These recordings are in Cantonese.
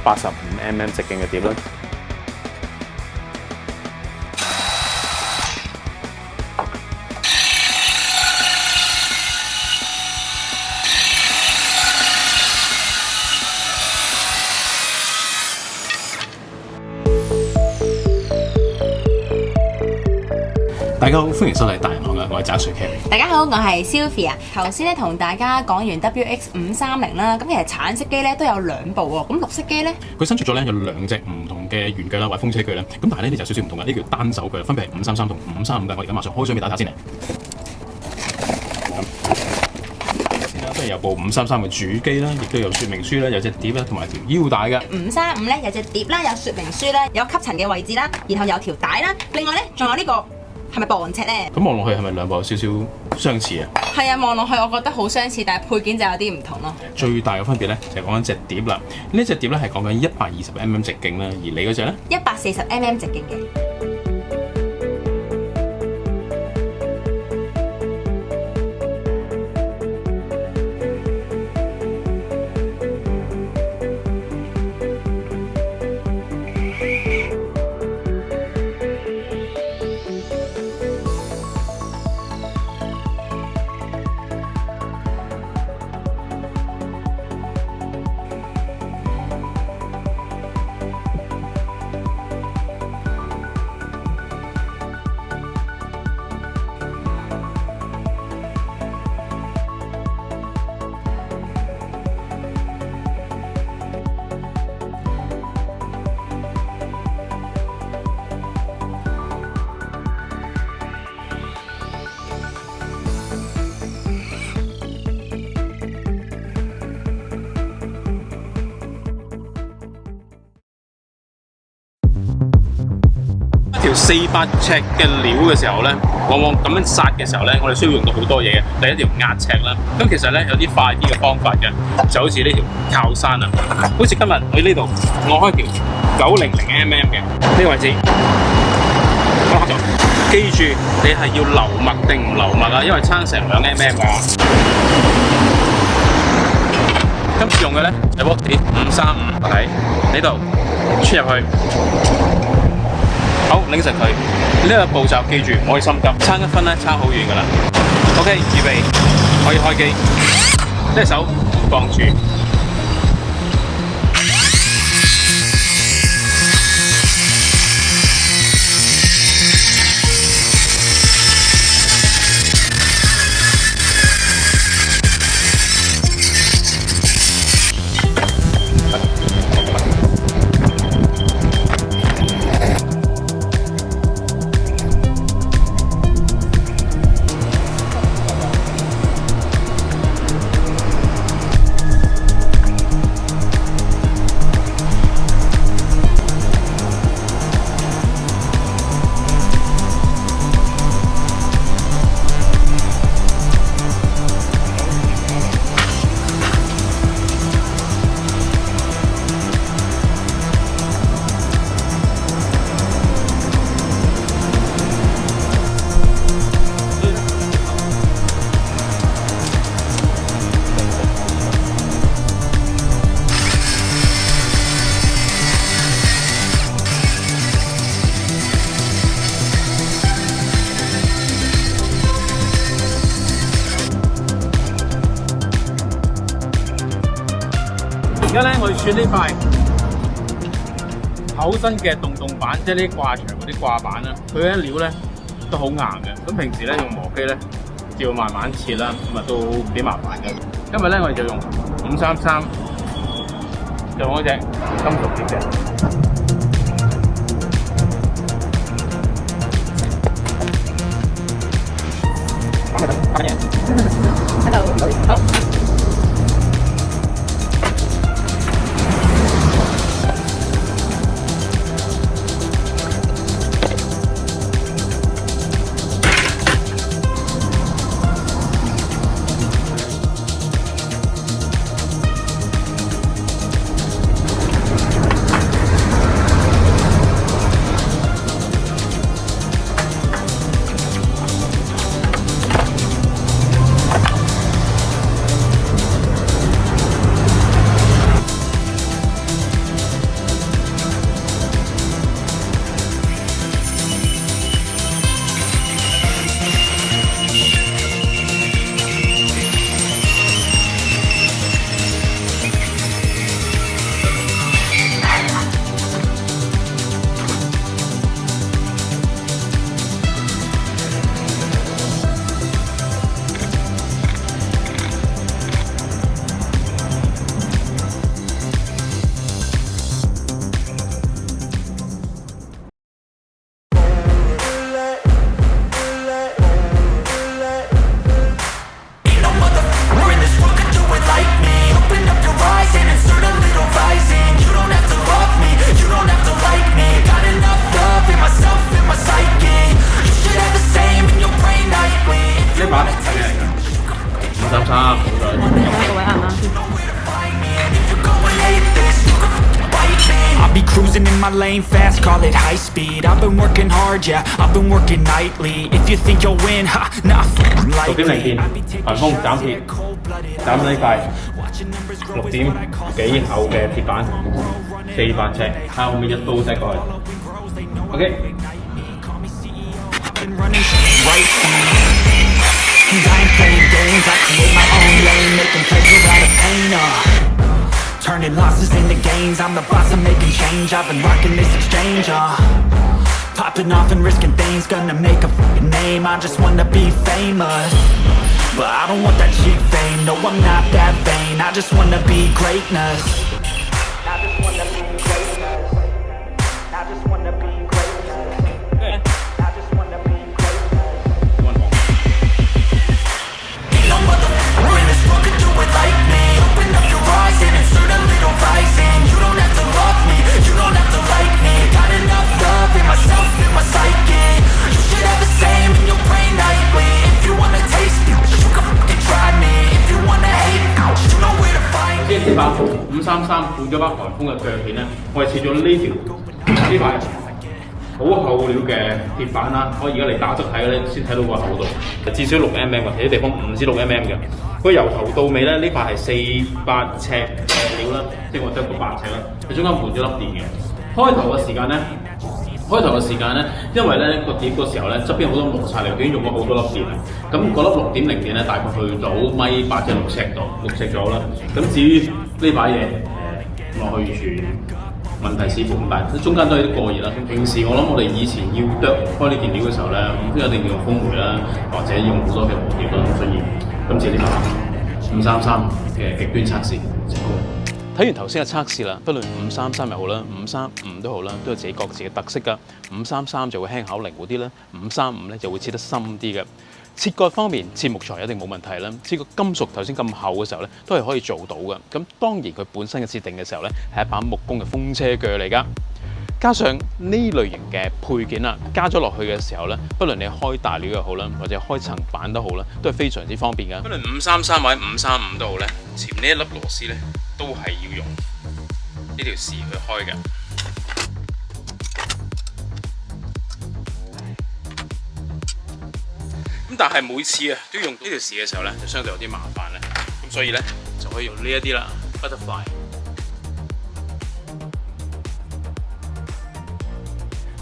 85mm 直徑嘅碟啦。大家好，歡迎收睇大人學啊！我係渣水 Kerry。大家好，我係 Sylvia。頭先咧同大家講完 WX530啦，咁其實橙色機咧都有2部喎，咁綠色機咧佢新出咗咧有2隻唔同嘅圓鋸啦，或者風車鋸啦，咁但係咧呢就少少唔同嘅，呢叫單手鋸，分別係533同535嘅。我而家馬上開箱俾大家先嚟。先啦，跟住有部533嘅主機啦，亦都有說明書啦，有隻碟啦，同埋條腰帶嘅。535咧有隻碟啦，有說明書啦，有吸塵嘅位置啦，然後有條帶啦。另外咧仲有呢個。係咪磅尺咧？咁望落去係咪兩部有少少相似啊？係啊，望落去我覺得好相似，但係配件就有啲唔同咯。最大嘅分別咧就係講緊隻碟啦。呢隻碟咧係講緊120mm 直徑啦，而你嗰隻咧140mm 直徑嘅。條400尺嘅料嘅時候咧，往往咁樣殺嘅時候咧，我哋需要用到好多嘢嘅。第一條壓尺啦，咁其實咧有啲快啲嘅方法嘅，就好似呢條靠山啊，好似今日喺呢度我開條900mm嘅呢個位置，我開咗。記住你係要留墨定唔留墨啊，因為撐成2mm 㗎。今次用嘅咧係部碟535，喺呢度穿入去。好，擰實佢。呢個步驟記住唔可以心急，差1分咧差好遠㗎啦。OK，預備，可以開機。呢隻手放住。而家咧，我哋選呢塊厚身嘅洞板，即係呢啲掛牆嗰啲掛板啦。佢啲料咧都好硬嘅。咁平時咧用磨機咧，要慢慢切啦，咁啊都幾麻煩嘅。今日咧我哋就用533，就用嗰隻金屬碟嘅。好。in my lane fast, call it high speed. I've been working hard, yeah, I've been working nightly. If you think you'll win, ha, nah,6點零件，颱風斬鐵，斬呢塊6點幾厚嘅鐵板，400尺，睇下可唔可以一刀擠過去。OK。And I ain't playing games, I create my own lane, making places out of pain, turning losses into gains, I'm the boss, I'm making change, I've been rocking this exchange, popping off and risking things, gonna make a f***ing name, I just wanna be famous, but I don't want that cheap fame, no I'm not that vain, I just wanna be greatness, I just wanna be greatness, I just wanna be greatness, I just wanna be greatness. No motherfucker in this world could do it like me. Open up your eyes and insert a little rising. You don't have to love me, you don't have to like me. Got enough love in myself, in my psyche. You should have the same in your brain nightly. If you wanna taste me, you can fucking try me. If you wanna hate me, you know where to find me. 呢把533換咗把颱風嘅鋸片咧，我係切咗呢塊好厚料嘅鐵板啦，我而家嚟打側睇咧，先睇到個厚度，至少6mm嘅，有啲地方5至6mm嘅。佢由頭到尾咧，呢塊係400尺料啦，即係我得個8尺啦。佢中間換咗粒電嘅。開頭嘅時間咧，因為咧個碟嗰時候咧側邊好多摩擦力，已經用咗好多粒電啦。咁嗰粒6.0電咧，大概去到1.8即係6尺度，6尺左右啦。咁至於呢把嘢落去住。問題似乎咁大，中間都係啲過熱啦。平時我諗我哋以前要開呢件料嘅時候咧，都一定要用風煤啦，或者用好多嘅磨碟啦。所以今次呢把533嘅極端測試成功。睇完頭先嘅測試啦，不論533又好啦，535都好啦，都有自己各自嘅特色㗎。533就會輕巧靈活啲啦，535咧就會切得深啲嘅。切割方面，切木材一定冇問題啦。切個金屬頭先咁厚嘅時候咧，都係可以做到嘅。咁當然佢本身嘅設定嘅時候咧，係一把木工嘅風車鋸嚟㗎。加上呢類型嘅配件啦，加咗落去嘅時候咧，不論你開大料又好啦，或者開層板都好啦，都係非常之方便㗎。不論533或者535都好咧，前呢一粒螺絲咧，都係要用呢條匙去開嘅。咁但係每次啊都用呢條匙嘅時候咧，就相對有啲麻煩咧。咁所以咧就可以用呢一啲啦 ，butterfly。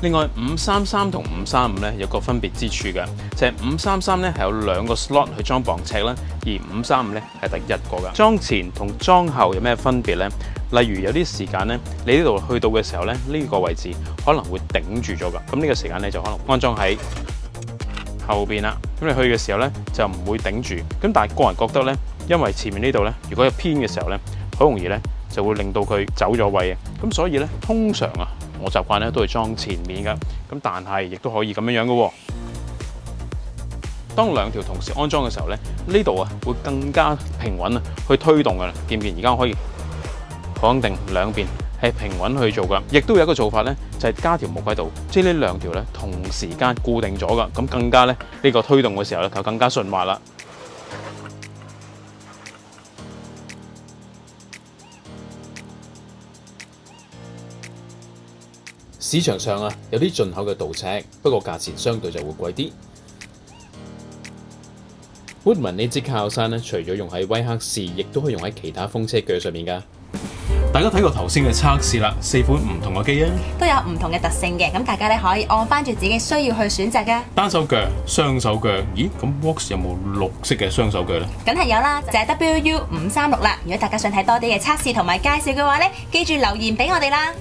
另外533同535咧有個分別之處嘅，就係533咧係有2個 slot 去裝磅尺啦，而535咧係第1個㗎。裝前同裝後有咩分別咧？例如有啲時間咧，你呢度去到嘅時候咧，呢個位置可能會頂住咗㗎。咁呢個時間咧就可能安裝喺後邊啦，咁你去嘅時候咧就唔會頂住。咁但係個人覺得咧，因為前面呢度咧，如果有偏嘅時候咧，好容易咧就會令到佢走咗位嘅。咁所以咧，通常啊，我習慣咧都係裝前面㗎。咁但係亦都可以咁樣嘅喎。當兩條同時安裝嘅時候咧，呢度啊會更加平穩啊去推動㗎啦。見唔見？而家我可以好肯定兩邊係平穩去做㗎，亦都有一個做法咧，就係加條木喺度，即係呢兩條咧同時間固定咗㗎，咁更加咧呢個推動嘅時候咧就更加順滑啦。市場上啊有啲進口嘅導尺，不過價錢相對就會貴啲。Woodman 呢支靠山咧，除咗用喺威克士，亦都可以用喺其他風車鋸上面㗎。大家睇過頭先嘅測試啦，4款唔同嘅機啊，都有唔同嘅特性嘅，咁大家咧可以按翻住自己需要去選擇㗎。單手鋸、雙手鋸，咦？咁 Vox 有冇綠色嘅雙手鋸咧？梗係有啦，就係 WU536啦。如果大家想睇多啲嘅測試同埋介紹嘅話咧，記住留言俾我哋啦。